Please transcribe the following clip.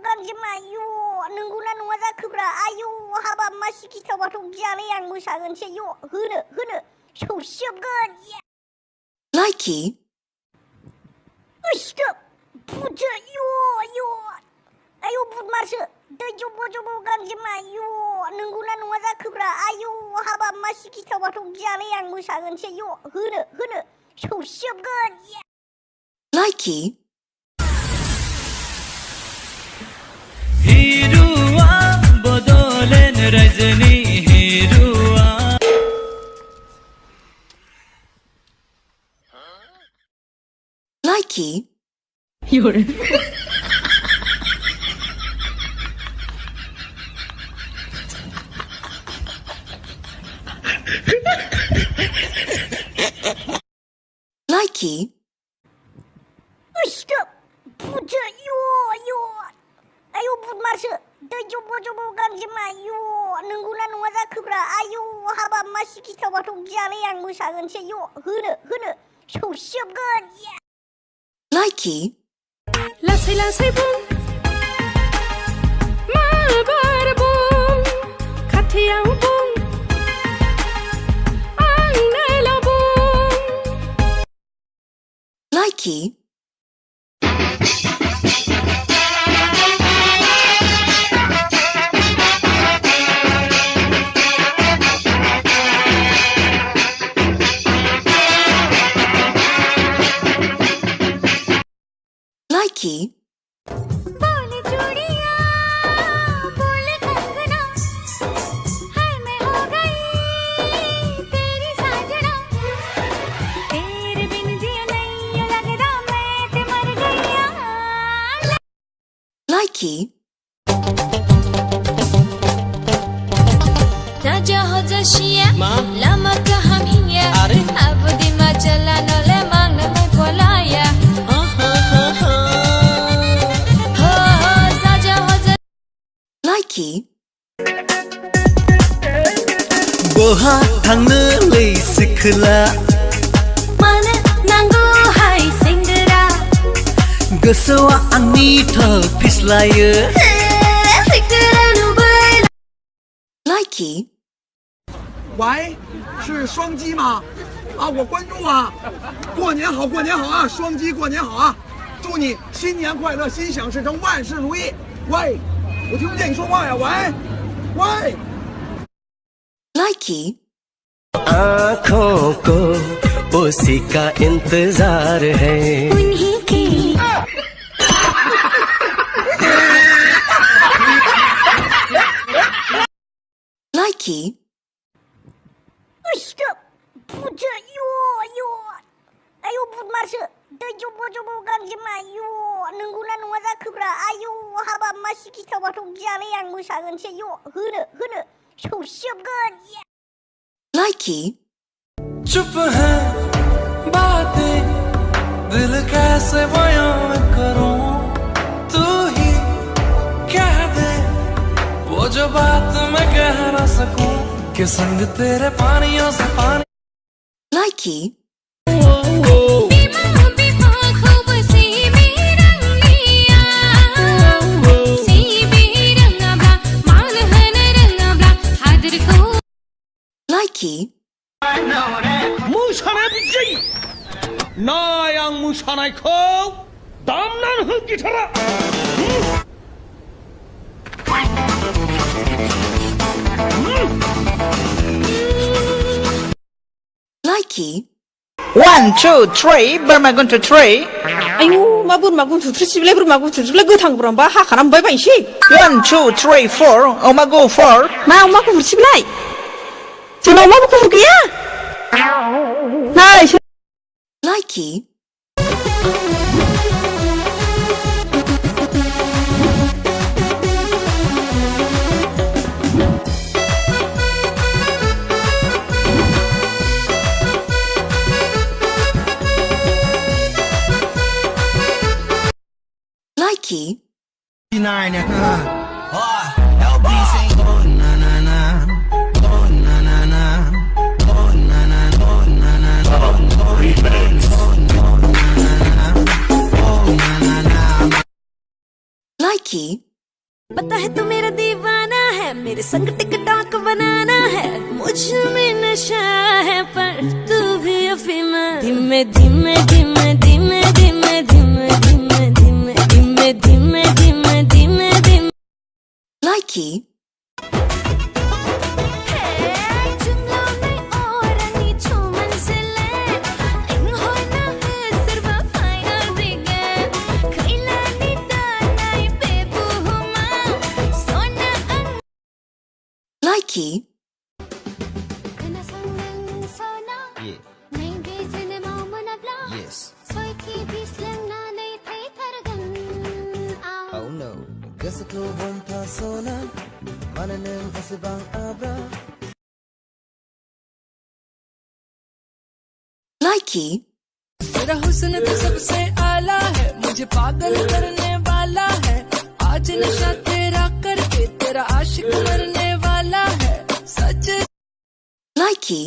गांजेमा आयु नंगौना नङा जाखोब्रा आयु हाबाब मा सिखिथावाथ' गियालै आं मोसागोनसै होनो सौसिजोबगोन Likey Stop! Puja, yo! Ayo, budmarso. दै जब गांजेमा आयु नंगौना नङा जाखोब्रा आयु हाबाब मा सिखिथावाथ' गियालै आं मोसागोनसै होनो सौसिजोबगोन Likey हिरुआ बदलेन Rajni हिरुआ Likey Likey Stop! Puja, yo! Ayo, budmarso. दै जब गांजेमा आयु नंगौना नङा जाखोब्रा आयु हाबाब मा सिखिथावाथ' गियालै आं मोसागोनसै होनो सौसिजोबगोन Likey लासै लासै बुं माबार बुं खाथियाव बुं आंनोल' बुं Likey Likey बोले चूड़ियां बोले कंगना हाय मैं हो गई तेरी साजना तेरे बिन जिया नहीं लगदा मैं ते मर गईया Likey राजा हो जशिया लमा हम हिया अब दिमा चला नले मांग में कोलाया Likey बहा थांनो लै सिखोला मानो नांगौ हाय सेंग्रा गोसोआ आंनि फिस्लायो सिखोला नुबाय Likey 喂，是双击吗？啊，我关注啊！过年好啊！双击过年好啊！祝你新年快乐，心想事成，万事如意。喂，我听不见你说话呀！喂。 Likey आँखों को उसी का इंतजार है उन्हीं की Likey Stop! Puja, yo! Ayo, budmarso. दै जब गांजेमा आयु नंगौना नङा जाखोब्रा आयु हाबाब मा सिखिथावाथ' गियालै आं मोसागोनसै होनो सौसिजोबगोन Likey चुप है बातें दिल कैसे बयां करूं तू ही कह दे वो जो बात मैं कह ना सकूं कि संग तेरे पानियों से पानी Likey Likey मोसानाया बिदि नाय आं मोसानायखौ दामनानै हो गिटारा Likey 1, 2, 3, बोरमा गुन्थु 3 आयु मा बोरमा गुन्थु थ्रिसिबिलाय बोरमा गुन्थुलाय गोथां बोरमाबा हाखाना मोनबाय बायनोसै 1, 2, 3, 4 अमा गु 4 मा अमा गुफुरसिबिलाय जोंनाव अमा गुफुर गैया नाय Likey Likey 9 เนี่ยLB saying oh na na na oh na na na oh na na oh na na oh na na likey, पता है तू मेरा दीवाना है, मेरे संग टिकटॉक बनाना है, मुझ में नशा है पर तू भी अफीम है। धीमे धीमे धीमे धीमे धीमे धीमे धीमे धीमे धीमे धीमे धीमे धीमे धीमे likey, likey, Yes. Oh no. Guess it won't persona. Mananem asibang abra. likey, तेरा हुस्न तो सबसे आला है, मुझे पागल करने वाला है, आज नशा तेरा करके तेरा आशिक मरने वाला है, सच likey,